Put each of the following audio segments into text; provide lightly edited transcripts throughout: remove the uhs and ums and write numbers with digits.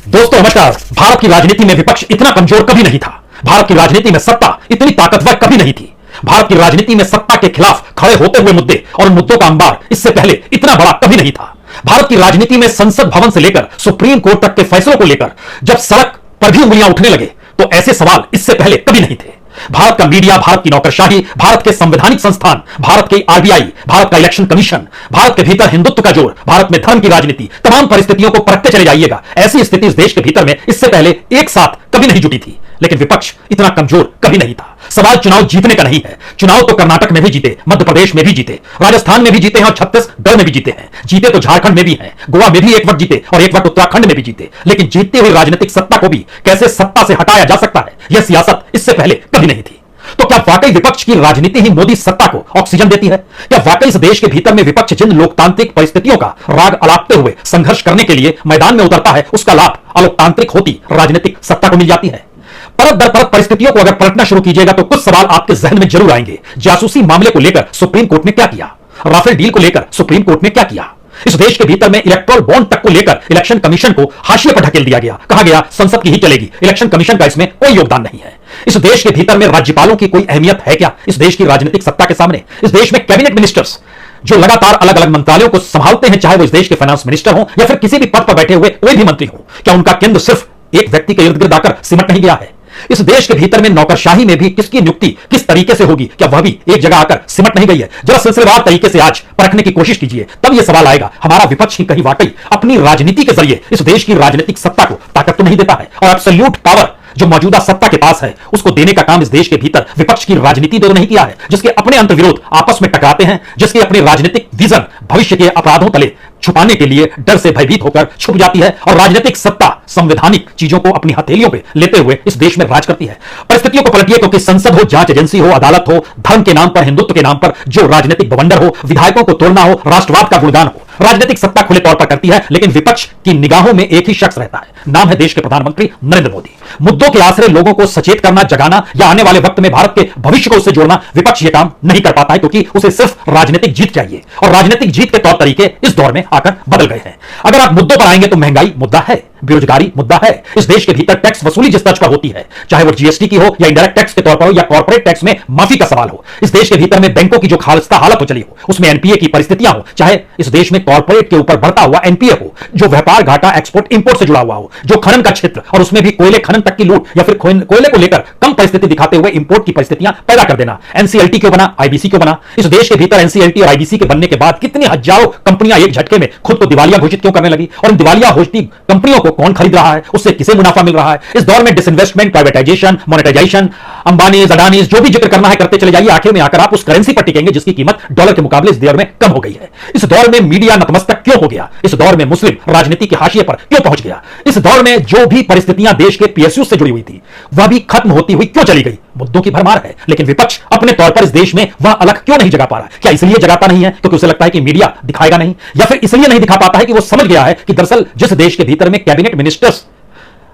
दोस्तों नमस्कार। भारत की राजनीति में विपक्ष इतना कमजोर कभी नहीं था। भारत की राजनीति में सत्ता इतनी ताकतवर कभी नहीं थी। भारत की राजनीति में सत्ता के खिलाफ खड़े होते हुए मुद्दे और उन मुद्दों का अंबार इससे पहले इतना बड़ा कभी नहीं था। भारत की राजनीति में संसद भवन से लेकर सुप्रीम कोर्ट तक के फैसलों को लेकर जब सड़क पर भी उंगलियां उठने लगे तो ऐसे सवाल इससे पहले कभी नहीं थे। भारत का मीडिया, भारत की नौकरशाही, भारत के संवैधानिक संस्थान, भारत की आरबीआई, भारत का इलेक्शन कमीशन, भारत के भीतर हिंदुत्व का जोर, भारत में धर्म की राजनीति, तमाम परिस्थितियों को परखते चले जाइएगा। ऐसी स्थिति इस देश के भीतर में इससे पहले एक साथ कभी नहीं जुटी थी। लेकिन विपक्ष इतना कमजोर कभी नहीं था। सवाल चुनाव जीतने का नहीं है। चुनाव तो कर्नाटक में भी जीते, मध्य प्रदेश में भी जीते, राजस्थान में भी जीते हैं और छत्तीसगढ़ में भी जीते हैं। जीते तो झारखंड में भी हैं, गोवा में भी एक वक्त जीते और एक वक्त उत्तराखंड में भी जीते। लेकिन जीतते हुए राजनीतिक सत्ता को भी कैसे सत्ता से हटाया जा सकता है, यह सियासत इससे पहले कभी नहीं थी। तो क्या वाकई विपक्ष की राजनीति ही मोदी सत्ता को ऑक्सीजन देती है? क्या वाकई इस देश के भीतर में विपक्ष जिन लोकतांत्रिक परिस्थितियों का राग अलापते हुए संघर्ष करने के लिए मैदान में उतरता है, उसका लाभ अलोकतांत्रिक होती राजनीतिक सत्ता को मिल जाती है? परत दर परत परिस्थितियों को अगर पलटना शुरू कीजिएगा तो कुछ सवाल आपके जहन में जरूर आएंगे। जासूसी मामले को लेकर सुप्रीम कोर्ट ने क्या किया? राफेल डील को लेकर सुप्रीम कोर्ट ने क्या किया? इस देश के भीतर में इलेक्टोरल बॉन्ड तक को लेकर इलेक्शन कमीशन को हाशिए पर ढकेल दिया गया। कहा गया संसद की ही चलेगी, इलेक्शन कमीशन का इसमें कोई योगदान नहीं है। इस देश के भीतर में राज्यपालों की कोई अहमियत है क्या इस देश की राजनीतिक सत्ता के सामने? इस देश में कैबिनेट मिनिस्टर्स जो लगातार अलग अलग मंत्रालयों को संभालते हैं, चाहे वो इस देश के फाइनेंस मिनिस्टर हो या फिर किसी भी पद पर बैठे हुए कोई भी मंत्री हो, क्या उनका केंद्र सिर्फ एक व्यक्ति के इर्द गिर्द आकर सिमट नहीं गया है? इस देश के भीतर में नौकरशाही में भी किसकी नियुक्ति किस तरीके से होगी, क्या वह भी एक जगह आकर सिमट नहीं गई है? जरा सिलसिलेवार तरीके से आज परखने की कोशिश कीजिए, तब यह सवाल आएगा हमारा विपक्ष ही कहीं वाकई अपनी राजनीति के जरिए इस देश की राजनीतिक सत्ता को ताकत तो नहीं देता है? और एब्सोल्यूट पावर जो मौजूदा सत्ता के पास है उसको देने का काम इस देश के भीतर विपक्ष की राजनीति तो नहीं किया है, जिसके अपने अंतर्विरोध आपस में टकराते हैं, जिसके अपने राजनीतिक विजन भविष्य के अपराधों तले छुपाने के लिए डर से भयभीत होकर छुप जाती है और राजनीतिक सत्ता संवैधानिक चीजों को अपनी हथेलियों पे लेते हुए इस देश में राज करती है। परिस्थितियों को पलटिए, क्योंकि संसद हो, जांच एजेंसी हो, अदालत हो, धर्म के नाम पर, हिंदुत्व के नाम पर जो राजनीतिक बवंडर हो, विधायकों को तोड़ना हो, राष्ट्रवाद का गुणगान हो, राजनीतिक सत्ता खुले तौर पर करती है। लेकिन विपक्ष की निगाहों में एक ही शख्स रहता है, नाम है देश के प्रधानमंत्री नरेंद्र मोदी। मुद्दों के आसरे लोगों को सचेत करना, जगाना या आने वाले वक्त में भारत के भविष्य को उससे जोड़ना विपक्ष ये काम नहीं कर पाता है, क्योंकि उसे सिर्फ राजनीतिक जीत चाहिए और राजनीतिक जीत के तौर तरीके इस दौर में आकर बदल गए हैं। अगर आप मुद्दों पर आएंगे तो महंगाई मुद्दा है, बेरोजगारी मुद्दा है। इस देश के भीतर टैक्स वसूली जिस तर्ज पर होती है, चाहे वो जीएसटी की हो या इंडायरेक्ट टैक्स के तौर पर हो या कॉर्पोरेट टैक्स में माफी का सवाल हो, इस देश के भीतर में बैंकों की जो खालिस्ता हालत हो चली हो, उसमें एनपीए की परिस्थितियां हो, चाहे इस देश में कॉर्पोरेट के ऊपर बढ़ता हुआ एनपीए हो, जो व्यापार घाटा एक्सपोर्ट इंपोर्ट से जुड़ा हुआ हो, जो खनन का क्षेत्र और उसमें भी कोयले खनन तक की लूट या फिर कोयले को लेकर कम परिस्थिति दिखाते हुए इंपोर्ट की परिस्थितियां पैदा कर देना। एनसीएलटी क्यों बना, आईबीसी क्यों बना? इस देश के भीतर एनसीएलटी और आईबीसी के बनने के बाद कितनी हजारों कंपनियां एक झटके में खुद को दिवालिया घोषित क्यों करने लगी? और इन दिवालिया घोषित कंपनियों को कौन खरीद रहा है, उससे किसे मुनाफा मिल रहा है? इस दौर में disinvestment, privatisation, monetisation, Ambani, Adani, जो भी जिक्र करना है करते चले जाइए। आखिर में आकर आप उस करेंसी पर टिकेंगे जिसकी कीमत डॉलर के मुकाबले इस दौर में कम हो गई है। इस दौर में मीडिया नतमस्तक क्यों हो गया? इस दौर में मुस्लिम राजनीति के हाशिए पर क्यों पहुंच गया? इस दौर में जो भी परिस्थितियां देश के पीएसयू से जुड़ी हुई थी वह भी खत्म होती हुई क्यों चली गई? मुद्दों की भरमार है, लेकिन विपक्ष अपने तौर पर इस देश में वह अलग क्यों नहीं जगा पा रहा है? क्या इसलिए जगाता नहीं है क्योंकि उसे लगता है कि मीडिया दिखाएगा नहीं, या फिर इसलिए नहीं दिखा पाता है कि वो समझ गया है कि दरअसल जिस देश के भीतर में कैबिनेट मिनिस्टर्स,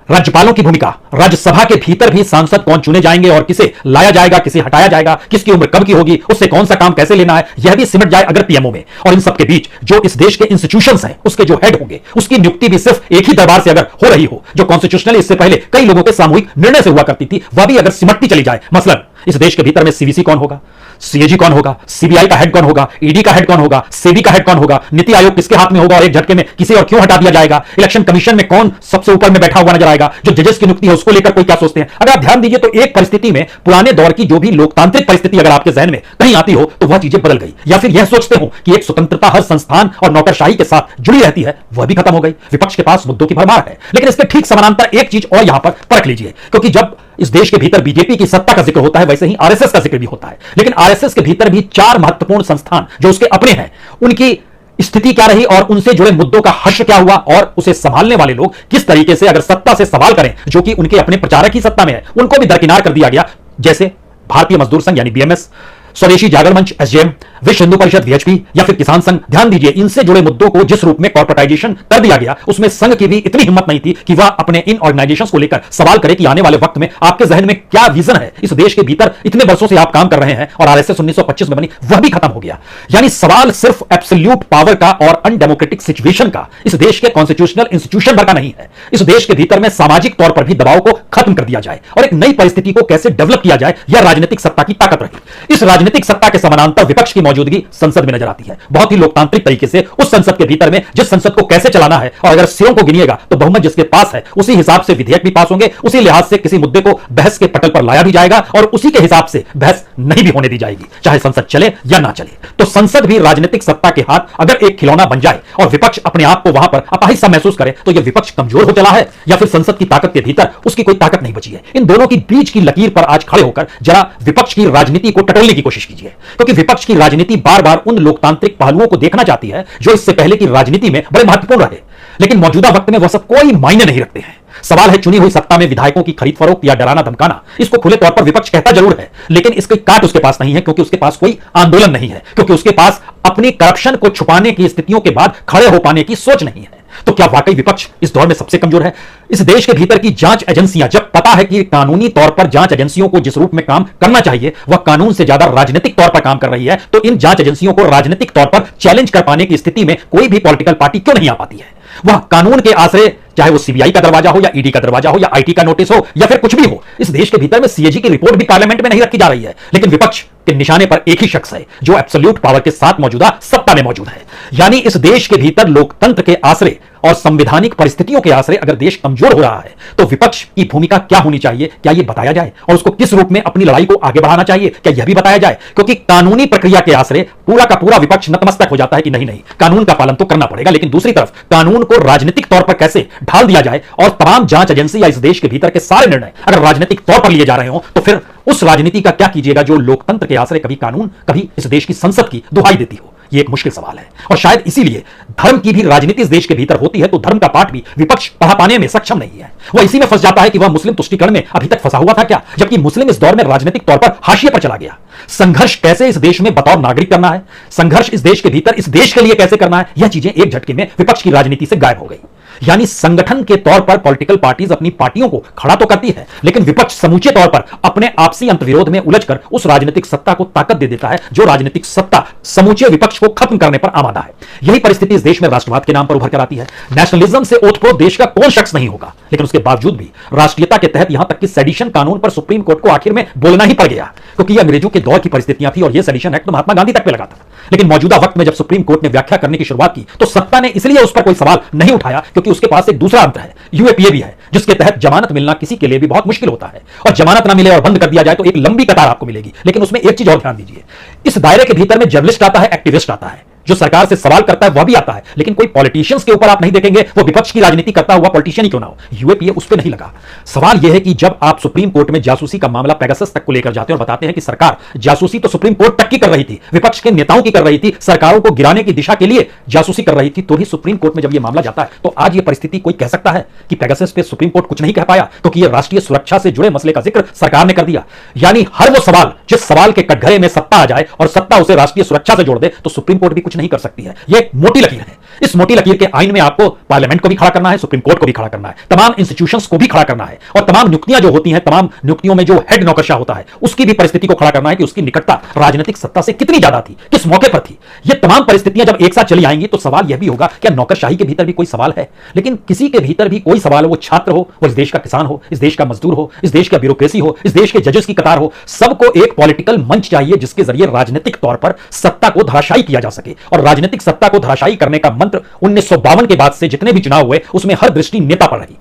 राज्यपालों की भूमिका, राज्यसभा के भीतर भी सांसद कौन चुने जाएंगे और किसे लाया जाएगा, किसे हटाया जाएगा, किसकी उम्र कब की होगी, उससे कौन सा काम कैसे लेना है, यह भी सिमट जाए अगर पीएमओ में। और इन सब के बीच जो इस देश के इंस्टीट्यूशंस हैं, उसके जो हेड होंगे, उसकी नियुक्ति भी सिर्फ एक ही दरबार से अगर हो रही हो, जो कॉन्स्टिट्यूशनली इससे पहले कई लोगों के सामूहिक निर्णय से हुआ करती थी, वह भी अगर सिमटती चली जाए। मसलन इस देश के भीतर में सीवीसी कौन होगा, सीएजी कौन होगा, सीबीआई का हेड कौन होगा, ईडी का हेड कौन होगा, सेबी का हेड कौन होगा, नीति आयोग किसके हाथ में होगा और एक झटके में किसे और क्यों हटा दिया जाएगा, इलेक्शन कमीशन में कौन सबसे ऊपर में बैठा हुआ नजर आएगा, जो जजेस की नियुक्ति है उसको लेकर कोई क्या सोचते हैं? अगर आप ध्यान दीजिए तो एक परिस्थिति में पुराने दौर की जो भी लोकतांत्रिक परिस्थिति अगर आपके जहन में कहीं आती हो तो वह चीजें बदल गई, या फिर यह सोचते हो कि एक स्वतंत्रता हर संस्थान और नौकरशाही के साथ जुड़ी रहती है, वह भी खत्म हो गई। विपक्ष के पास मुद्दों की भरमार है, लेकिन इसके ठीक समानांतर एक चीज और यहां पर परख लीजिए, क्योंकि जब इस देश के भीतर बीजेपी की सत्ता का जिक्र होता है, वैसे ही आरएसएस का जिक्र भी होता है। लेकिन आरएसएस के भीतर भी चार महत्वपूर्ण संस्थान जो उसके अपने हैं, उनकी स्थिति क्या रही और उनसे जुड़े मुद्दों का हश्र क्या हुआ, और उसे संभालने वाले लोग किस तरीके से अगर सत्ता से सवाल करें जो कि उनके अपने प्रचारक ही सत्ता में है, उनको भी दरकिनार कर दिया गया। जैसे भारतीय मजदूर संघ यानी बीएमएस, स्वदेशी जागरण मंच एसजेएम, विश्व हिंदू परिषद वीएचपी या फिर किसान संघ, ध्यान दीजिए, इनसे जुड़े मुद्दों को जिस रूप में कॉर्पोरेटाइजेशन कर दिया गया, उसमें संघ की भी इतनी हिम्मत नहीं थी कि वह अपने इन ऑर्गेनाइजेशंस को लेकर सवाल करे कि आने वाले वक्त में आपके जहन में क्या विजन है। इस देश के भीतर इतने वर्षों से आप काम कर रहे हैं और आरएसएस 1925 में बनी, वह भी खत्म हो गया। यानी सवाल सिर्फ एब्सोल्यूट पावर का और अनडेमोक्रेटिक सिचुएशन का, इस देश के कॉन्स्टिट्यूशनल इंस्टीट्यूशन भर का नहीं है। इस देश के भीतर में सामाजिक तौर पर भी दबाव को खत्म कर दिया जाए और एक नई परिस्थिति को कैसे डेवलप किया जाए, यह राजनीतिक सत्ता की ताकत रही। इस राजनीतिक सत्ता के समानांतर विपक्ष की मौजूदगी संसद में नजर आती है, बहुत ही लोकतांत्रिक तरीके से। उस संसद के भीतर में जिस संसद को कैसे चलाना है, और अगर सिरों को गिनिएगा तो बहुमत जिसके पास है उसी हिसाब से विधेयक भी पास होंगे, उसी लिहाज से किसी मुद्दे को बहस के पटल पर लाया भी जाएगा और उसी के हिसाब से बहस नहीं भी होने दी जाएगी, चाहे संसद चले या ना चले। तो संसद भी राजनीतिक सत्ता के हाथ अगर एक खिलौना बन जाए और विपक्ष अपने आप को वहां पर अपाहिज सा महसूस करे, तो यह विपक्ष कमजोर हो चला है या फिर संसद की ताकत के भीतर उसकी कोई ताकत नहीं बची है। इन दोनों की बीच की लकीर पर आज खड़े होकर जरा विपक्ष की राजनीति को टटोलने की कोशिश कीजिए, क्योंकि विपक्ष की राजनीति बार बार उन लोकतांत्रिक पहलुओं को देखना चाहती है जो इससे पहले की राजनीति में बड़े महत्वपूर्ण रहे, लेकिन मौजूदा वक्त में वह सब कोई मायने नहीं रखते हैं। सवाल है चुनी हुई सत्ता में विधायकों की खरीद फरोख्त या डराना धमकाना। इसको खुले तौर पर विपक्ष कहता जरूर है, लेकिन इसकी काट उसके पास नहीं है, क्योंकि उसके पास कोई आंदोलन नहीं है, क्योंकि उसके पास अपनी करप्शन को छुपाने की स्थितियों के बाद खड़े हो पाने की सोच नहीं है। तो क्या वाकई विपक्ष इस दौर में सबसे कमजोर है? इस देश के भीतर की जांच एजेंसियां, जब पता है कि कानूनी तौर पर जांच एजेंसियों को जिस रूप में काम करना चाहिए वह कानून से ज्यादा राजनीतिक तौर पर काम कर रही है, तो इन जांच एजेंसियों को राजनीतिक तौर पर चैलेंज कर पाने की स्थिति में कोई भी पॉलिटिकल पार्टी क्यों नहीं आ पाती है? वह कानून के आश्रय, चाहे वो सीबीआई का दरवाजा हो या ईडी का दरवाजा हो या आईटी का नोटिस हो या फिर कुछ भी हो, इस देश के भीतर में सीएजी की रिपोर्ट भी पार्लियामेंट में नहीं रखी जा रही है, लेकिन विपक्ष के निशाने पर एक ही शख्स है जो एब्सोल्यूट पावर के साथ मौजूदा सत्ता में मौजूद है। यानी इस देश के भीतर लोकतंत्र के आश्रय और संवैधानिक परिस्थितियों के आश्रय अगर देश कमजोर हो रहा है, तो विपक्ष की भूमिका क्या होनी चाहिए, क्या यह बताया जाए? और उसको किस रूप में अपनी लड़ाई को आगे बढ़ाना चाहिए, क्या यह भी बताया जाए? क्योंकि कानूनी प्रक्रिया के आश्रय पूरा का पूरा विपक्ष नतमस्तक हो जाता है कि नहीं नहीं, कानून का पालन तो करना पड़ेगा, लेकिन दूसरी तरफ कानून को राजनीतिक तौर पर कैसे ढाल दिया जाए और तमाम जांच एजेंसी या इस देश के भीतर के सारे निर्णय अगर राजनीतिक तौर पर लिए जा रहे हो, तो फिर उस राजनीति का क्या कीजिएगा जो लोकतंत्र के आश्रय कभी कानून, कभी इस देश की संसद की दुहाई देती हो? यह एक मुश्किल सवाल है, और शायद इसीलिए धर्म की भी राजनीति इस देश के भीतर होती है तो धर्म का पाठ भी विपक्ष पढ़ा पाने में सक्षम नहीं है। वह इसी में फंस जाता है कि वह मुस्लिम तुष्टीकरण में अभी तक फंसा हुआ था क्या, जबकि मुस्लिम इस दौर में राजनीतिक तौर पर हाशिए पर चला गया। संघर्ष कैसे इस देश में बतौर नागरिक करना है, संघर्ष इस देश के भीतर इस देश के लिए कैसे करना है, यह चीजें एक झटके में विपक्ष की राजनीति से गायब हो गई। यानी संगठन के तौर पर पॉलिटिकल पार्टीज अपनी पार्टियों को खड़ा तो करती है, लेकिन विपक्ष समूचे तौर पर अपने आपसी अंतर्विरोध में उलझकर उस राजनीतिक सत्ता को ताकत दे देता है जो राजनीतिक सत्ता समूचे विपक्ष को खत्म करने पर आमादा है। यही परिस्थिति इस देश में राष्ट्रवाद के नाम पर उभर कर आती है। नेशनलिज्म से ओतप्रोत देश का कौन शख्स नहीं होगा, लेकिन उसके बावजूद भी राष्ट्रीयता के तहत यहां तक कि सेडिशन कानून पर सुप्रीम कोर्ट को आखिर में बोलना ही पड़ गया, क्योंकि यह अंग्रेजों के दौर की परिस्थितियां थी और यह सेडिशन एक्ट तो महात्मा गांधी तक पे लगा था। लेकिन मौजूदा वक्त में जब सुप्रीम कोर्ट ने व्याख्या करने की शुरुआत की तो सत्ता ने इसलिए उस पर कोई सवाल नहीं उठाया क्योंकि उसके पास एक दूसरा अंतर है, यूएपीए भी है, जिसके तहत जमानत मिलना किसी के लिए भी बहुत मुश्किल होता है, और जमानत ना मिले और बंद कर दिया जाए तो एक लंबी कतार आपको मिलेगी। लेकिन उसमें एक चीज और ध्यान दीजिए, इस दायरे के भीतर में जर्नलिस्ट आता है, एक्टिविस्ट आता है, जो सरकार से सवाल करता है वह भी आता है, लेकिन कोई पॉलिटिशियंस के ऊपर आप नहीं देखेंगे, वो विपक्ष की राजनीति करता हुआ पॉलिटिशियन ही क्यों ना हो। यूएपीए उस पर नहीं लगा। सवाल यह है कि जब आप सुप्रीम कोर्ट में जासूसी का मामला पेगासस तक को लेकर जाते हैं और बताते हैं कि सरकार जासूसी तो सुप्रीम कोर्ट तक की कर रही थी, विपक्ष के नेताओं की कर रही थी, सरकारों को गिराने की दिशा के लिए जासूसी कर रही थी, तो भी सुप्रीम कोर्ट में जब यह मामला जाता है तो आज यह परिस्थिति कोई कह सकता है कि पेगासस पे सुप्रीम कोर्ट कुछ नहीं कह पाया क्योंकि यह राष्ट्रीय सुरक्षा से जुड़े मसले का जिक्र सरकार ने कर दिया। यानी हर वो सवाल जिस सवाल के कटघरे में सत्ता आ जाए और सत्ता उसे राष्ट्रीय सुरक्षा से जोड़ दे तो सुप्रीम कोर्ट भी कुछ नहीं कर सकती है। ये मोटी लकीर है। इस मोटी लकीर के आइन में आपको पार्लियामेंट को भी खड़ा करना है, सुप्रीम कोर्ट को भी खड़ा करना है, तमाम इंस्टीट्यूशंस को भी खड़ा करना है, और तमाम नियुक्तियां जो होती हैं, तमाम नियुक्तियों में जो हेड नौकरशाह होता है उसकी भी परिस्थिति को खड़ा करना है कि उसकी निकटता राजनीतिक सत्ता से कितनी ज्यादा थी, किस मौके पर थी। ये तमाम परिस्थितियां जब एक साथ चली आएंगी तो सवाल यह भी होगा क्या नौकरशाही के भीतर भी कोई सवाल है, लेकिन किसी के भीतर भी कोई सवाल हो, वो छात्र हो, वो इस देश का किसान हो, इस देश का मजदूर हो, इस देश का ब्यूरोक्रेसी हो, इस देश के जजेस की कतार हो, सबको एक पॉलिटिकल मंच चाहिए जिसके जरिए राजनीतिक तौर पर सत्ता को धराशायी किया जा सके। और राजनीतिक सत्ता को धराशायी करने का मंत्र 1952 के बाद से जितने भी चुनाव हुए उसमें हर दृष्टि नेता पर रही।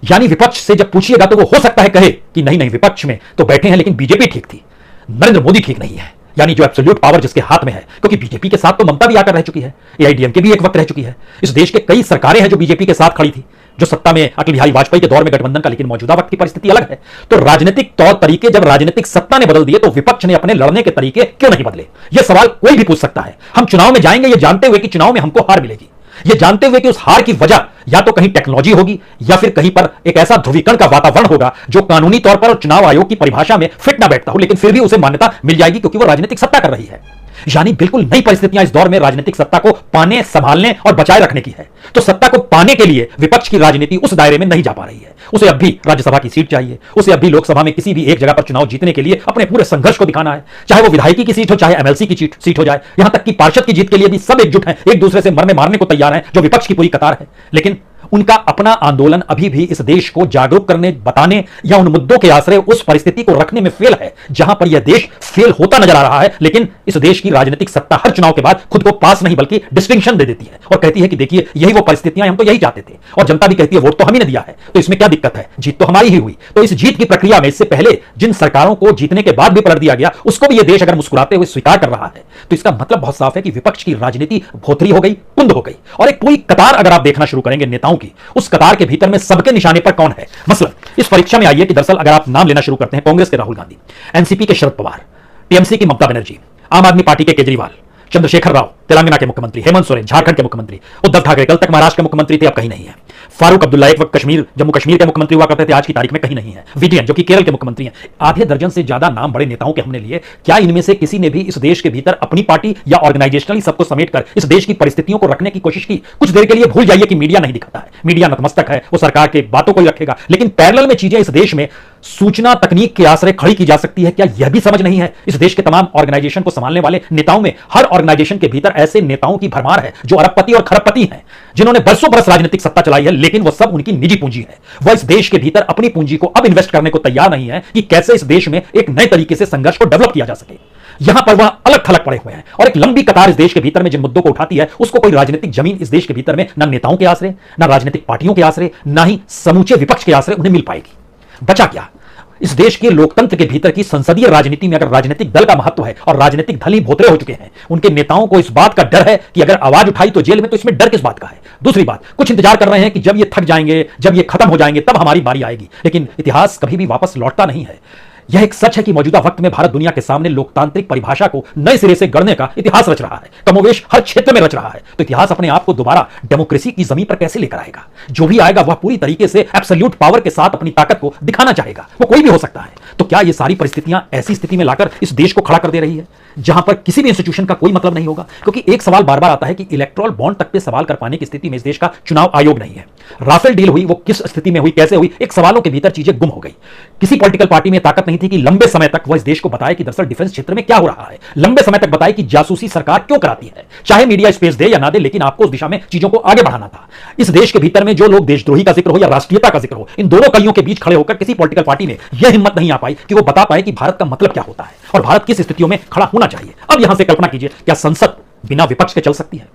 यानी विपक्ष से जब पूछिएगा तो वो हो सकता है कहे कि नहीं नहीं, विपक्ष में तो बैठे हैं लेकिन बीजेपी ठीक थी, नरेंद्र मोदी ठीक नहीं है। यानी जो एब्सोल्यूट पावर जिसके हाथ में है, क्योंकि बीजेपी के साथ तो ममता भी आकर रह चुकी है, एआईडीएमके भी एक वक्त रह चुकी है, इस देश के कई सरकारें हैं जो बीजेपी के साथ खड़ी थी, जो सत्ता में अटल बिहारी वाजपेयी के दौर में गठबंधन का, लेकिन मौजूदा वक्त की परिस्थिति अलग है। तो राजनीतिक तौर तरीके जब राजनीतिक सत्ता ने बदल दिए तो विपक्ष ने अपने लड़ने के तरीके क्यों नहीं बदले? यह सवाल कोई भी पूछ सकता है। हम चुनाव में जाएंगे ये जानते हुए कि चुनाव में हमको हार मिलेगी, यह जानते हुए कि उस हार की वजह या तो कहीं टेक्नोलॉजी होगी या फिर कहीं पर एक ऐसा ध्रुवीकरण का वातावरण होगा जो कानूनी तौर पर चुनाव आयोग की परिभाषा में फिट ना बैठता हो, लेकिन फिर भी उसे मान्यता मिल जाएगी क्योंकि वो राजनीतिक सत्ता कर रही है। यानी बिल्कुल नई परिस्थितियां इस दौर में राजनीतिक सत्ता को पाने, संभालने और बचाए रखने की है। तो सत्ता को पाने के लिए विपक्ष की राजनीति उस दायरे में नहीं जा पा रही है। उसे अब भी राज्यसभा की सीट चाहिए, उसे अब भी लोकसभा में किसी भी एक जगह पर चुनाव जीतने के लिए अपने पूरे संघर्ष को दिखाना है, चाहे वो विधायकी की सीट हो, चाहे एमएलसी की सीट हो जाए, यहां तक कि पार्षद की जीत के लिए भी सब एकजुट हैं, एक दूसरे से मरने मारने को तैयार हैं, जो विपक्ष की पूरी कतार है। लेकिन उनका अपना आंदोलन अभी भी इस देश को जागरूक करने, बताने या उन मुद्दों के आश्रय उस परिस्थिति को रखने में फेल है जहां पर यह देश फेल होता नजर आ रहा है। लेकिन इस देश की राजनीतिक सत्ता हर चुनाव के बाद खुद को पास नहीं बल्कि डिस्टिंक्शन दे देती है और कहती है कि देखिए यही वो परिस्थितियां, हम तो यही चाहते थे, और जनता भी कहती है वोट तो हम ही ने दिया है, तो इसमें क्या दिक्कत है, जीत तो हमारी ही हुई। तो इस जीत की प्रक्रिया में इससे पहले जिन सरकारों को जीतने के बाद भी पलट दिया गया, उसको भी यह देश अगर मुस्कुराते हुए स्वीकार कर रहा है तो इसका मतलब बहुत साफ है कि विपक्ष की राजनीति भोथरी हो गई, कुंद हो गई। और एक पूरी कतार अगर आप देखना शुरू करेंगे नेताओं की, उस कतार के भीतर में सबके निशाने पर कौन है। मसलन इस परीक्षा में आइए कि दरअसल अगर आप नाम लेना शुरू करते हैं, कांग्रेस के राहुल गांधी, एनसीपी के शरद पवार, टीएमसी की ममता बनर्जी, आम आदमी पार्टी के केजरीवाल, चंद्रशेखर राव तेलंगाना के मुख्यमंत्री, हेमंत सोरेन झारखंड के मुख्यमंत्री, उद्धव ठाकरे कल तक महाराष्ट्र के मुख्यमंत्री थे, अब कहीं नहीं है, फारूक अब्दुल्ला एक वक्त जम्मू कश्मीर के मुख्यमंत्री हुआ करते थे, आज की तारीख में कहीं नहीं है, विजयन जो कि केरल के मुख्यमंत्री हैं। आधे दर्जन से ज्यादा नाम बड़े नेताओं के हमने लिए, क्या इनमें से किसी ने भी इस देश के भीतर अपनी पार्टी या ऑर्गेनाइजेशनली सबको समेटकर इस देश की परिस्थितियों को रखने की कोशिश की? कुछ देर के लिए भूल जाइए कि मीडिया नहीं दिखाता है, मीडिया नतमस्तक है, वो सरकार के बातों को ही रखेगा, लेकिन पैरेलल में चीजें इस देश में सूचना तकनीक के आश्रय खड़ी की जा सकती है। क्या यह भी समझ नहीं है इस देश के तमाम ऑर्गेनाइजेशन को संभालने वाले नेताओं में? हर ऑर्गेनाइजेशन के भीतर ऐसे नेताओं की भरमार है जो अरबपति और खरबपति हैं, जिन्होंने बरसों बरस राजनीतिक सत्ता चलाई है, लेकिन वह सब उनकी निजी पूंजी है। वह इस देश के भीतर अपनी पूंजी को अब इन्वेस्ट करने को तैयार नहीं है कि कैसे इस देश में एक नए तरीके से संघर्ष को डेवलप किया जा सके। यहां पर वह अलग थलग पड़े हुए हैं और एक लंबी कतार इस देश के भीतर में जिन मुद्दों को उठाती है, उसको कोई राजनीतिक जमीन इस देश के भीतर में ना नेताओं के आश्रय, ना राजनीतिक पार्टियों के आश्रय, ना ही समूचे विपक्ष के आश्रय उन्हें मिल पाएगी। बचा क्या? इस देश के लोकतंत्र के भीतर की संसदीय राजनीति में अगर राजनीतिक दल का महत्व है और राजनीतिक दल ही भोतरे हो चुके हैं, उनके नेताओं को इस बात का डर है कि अगर आवाज उठाई तो जेल में, तो इसमें डर किस बात का है? दूसरी बात, कुछ इंतजार कर रहे हैं कि जब ये थक जाएंगे, जब ये खत्म हो जाएंगे, तब हमारी बारी आएगी। लेकिन इतिहास कभी भी वापस लौटता नहीं है। यह एक सच है कि मौजूदा वक्त में भारत दुनिया के सामने लोकतांत्रिक परिभाषा को नए सिरे से गढ़ने का इतिहास रच रहा है, कमोवेश हर क्षेत्र में रच रहा है। तो इतिहास अपने आप को दोबारा डेमोक्रेसी की जमीन पर कैसे लेकर आएगा? जो भी आएगा वह पूरी तरीके से एब्सोल्यूट पावर के साथ अपनी ताकत को दिखाना चाहेगा, वो कोई भी हो सकता है। तो क्या ये सारी परिस्थितियां ऐसी स्थिति में लाकर इस देश को खड़ा कर दे रही है जहां पर किसी भी इंस्टीट्यूशन का कोई मतलब नहीं होगा? क्योंकि एक सवाल बार बार आता है कि इलेक्टोरल बॉन्ड तक पे सवाल कर पाने की स्थिति में इस देश का चुनाव आयोग नहीं है। राफेल डील हुई, वो किस स्थिति में हुई, कैसे हुई, एक सवालों के भीतर चीजें गुम हो गई। किसी पॉलिटिकल पार्टी में ताकत नहीं थी कि लंबे समय तक वह इस देश को बताए कि दरअसल डिफेंस क्षेत्र में क्या हो रहा है, लंबे समय तक बताए कि जासूसी सरकार क्यों कराती है, चाहे मीडिया स्पेस दे या ना दे, लेकिन आपको उस दिशा में चीजों को आगे बढ़ाना था। इस देश के भीतर में जो लोग देशद्रोही का जिक्र हो या राष्ट्रीयता का जिक्र हो, इन दोनों कलियों के बीच खड़े होकर किसी पॉलिटिकल पार्टी ने यह हिम्मत नहीं आ पाई कि वो बता पाए कि भारत का मतलब क्या होता है और भारत किस स्थितियों में खड़ा होना चाहिए। अब यहां से कल्पना कीजिए, क्या संसद बिना विपक्ष के चल सकती है?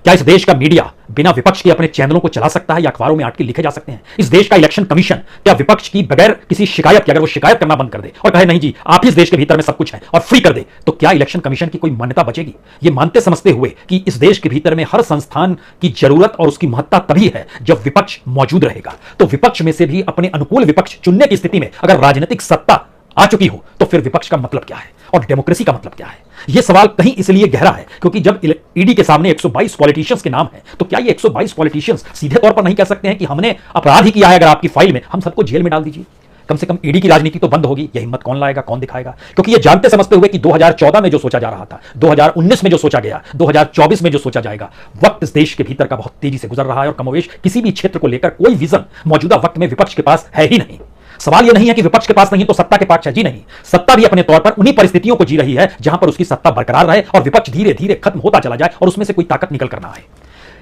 क्या इस देश का मीडिया बिना विपक्ष के अपने चैनलों को चला सकता है या अखबारों में आर्टिकल लिखे जा सकते हैं? इस देश का इलेक्शन कमीशन क्या विपक्ष की बगैर किसी शिकायत के अगर वो शिकायत करना बंद कर दे और कहे नहीं जी आप ही इस देश के भीतर में सब कुछ है और फ्री कर दे, तो क्या इलेक्शन कमीशन की कोई मान्यता बचेगी? ये मानते समझते हुए कि इस देश के भीतर में हर संस्थान की जरूरत और उसकी महत्ता तभी है जब विपक्ष मौजूद रहेगा। तो विपक्ष में से भी अपने अनुकूल विपक्ष चुनने की स्थिति में अगर राजनीतिक सत्ता आ चुकी हो तो फिर विपक्ष का मतलब क्या है और डेमोक्रेसी का मतलब क्या है? यह सवाल कहीं इसलिए गहरा है क्योंकि जब ईडी के सामने 122 पॉलिटिशियंस के नाम हैं, तो क्या ये 122 पॉलिटिशियंस सीधे तौर पर नहीं कह सकते हैं कि हमने अपराध ही किया है, अगर आपकी फाइल में हम सबको जेल में डाल दीजिए? कम से कम ईडी की राजनीति तो बंद होगी। यह हिम्मत कौन लाएगा, कौन दिखाएगा? क्योंकि ये जानते समझते हुए कि 2014 में जो सोचा जा रहा था, 2019 में जो सोचा गया, 2024 में जो सोचा जाएगा, वक्त इस देश के भीतर का बहुत तेजी से गुजर रहा है और कमोवेश किसी भी क्षेत्र को लेकर कोई विजन मौजूदा वक्त में विपक्ष के पास है ही नहीं। सवाल यह नहीं है कि विपक्ष के पास नहीं तो सत्ता के पास है, जी नहीं, सत्ता भी अपने तौर पर उन्हीं परिस्थितियों को जी रही है जहां पर उसकी सत्ता बरकरार रहे और विपक्ष धीरे धीरे खत्म होता चला जाए और उसमें से कोई ताकत निकल कर ना आए।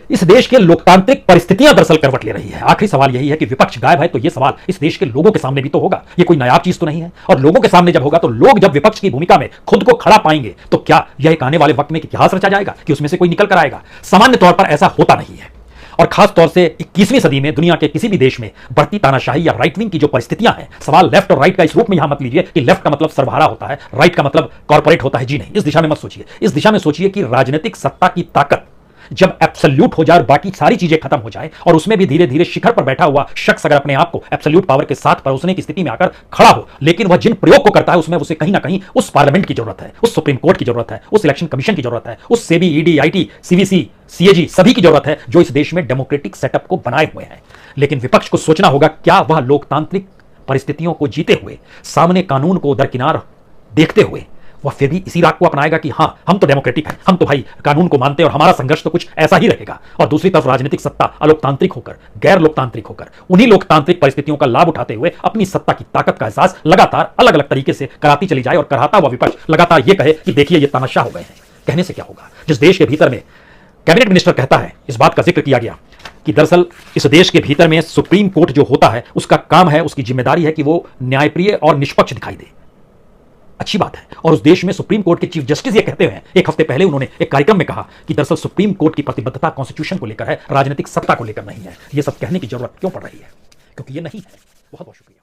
इस देश के लोकतांत्रिक परिस्थितियां दरअसल करवट ले रही है। आखिरी सवाल यही है कि विपक्ष गायब है तो यह सवाल इस देश के लोगों के सामने भी तो होगा। यह कोई नायाब चीज तो नहीं है और लोगों के सामने जब होगा तो लोग जब विपक्ष की भूमिका में खुद को खड़ा पाएंगे तो क्या यह एक आने वाले वक्त में इतिहास रचा जाएगा कि उसमें से कोई निकल कर आएगा? सामान्य तौर पर ऐसा होता नहीं है और खास तौर से 21वीं सदी में दुनिया के किसी भी देश में बढ़ती तानाशाही या राइट विंग की जो परिस्थितियां हैं, सवाल लेफ्ट और राइट का इस रूप में यहां मत लीजिए कि लेफ्ट का मतलब सर्वहारा होता है, राइट का मतलब कॉर्पोरेट होता है, जी नहीं, इस दिशा में मत सोचिए। इस दिशा में सोचिए कि राजनीतिक सत्ता की ताकत जब एब्सोल्यूट हो जाए और बाकी सारी चीजें खत्म हो जाए और उसमें भी धीरे धीरे शिखर पर बैठा हुआ शख्स अगर अपने आप को एब्सोल्यूट पावर के साथ परोसने की स्थिति में आकर खड़ा हो, लेकिन वह जिन प्रयोग को करता है उसमें उसे कहीं ना कहीं उस पार्लियामेंट की जरूरत है, उस सुप्रीम कोर्ट की जरूरत है, उस इलेक्शन कमीशन की जरूरत है, उस SEBI, ED, IT, CVC, CAG सभी की जरूरत है जो इस देश में डेमोक्रेटिक सेटअप को बनाए हुए हैं। लेकिन विपक्ष को सोचना होगा, क्या वह लोकतांत्रिक परिस्थितियों को जीते हुए, सामने कानून को दरकिनार देखते हुए वह फिर भी इसी राग को अपनाएगा कि हां हम तो डेमोक्रेटिक हैं, हम तो भाई कानून को मानते हैं और हमारा संघर्ष तो कुछ ऐसा ही रहेगा, और दूसरी तरफ राजनीतिक सत्ता अलोकतांत्रिक होकर, गैर लोकतांत्रिक होकर, उन्हीं लोकतांत्रिक परिस्थितियों का लाभ उठाते हुए अपनी सत्ता की ताकत का एहसास लगातार अलग अलग तरीके से कराती चली जाए और कराता हुआ विपक्ष लगातार यह कहे कि देखिए ये तमाशा हो गए हैं। कहने से क्या होगा? जिस देश के भीतर में कैबिनेट मिनिस्टर कहता है, इस बात का जिक्र किया गया कि दरअसल इस देश के भीतर में सुप्रीम कोर्ट जो होता है उसका काम है, उसकी जिम्मेदारी है कि वो न्यायप्रिय और निष्पक्ष दिखाई दे। अच्छी बात है। और उस देश में सुप्रीम कोर्ट के चीफ जस्टिस ये कहते हैं, एक हफ्ते पहले उन्होंने एक कार्यक्रम में कहा कि दरअसल सुप्रीम कोर्ट की प्रतिबद्धता कॉन्स्टिट्यूशन को लेकर है, राजनीतिक सत्ता को लेकर नहीं है। ये सब कहने की जरूरत क्यों पड़ रही है? क्योंकि ये नहीं है। बहुत बहुत शुक्रिया।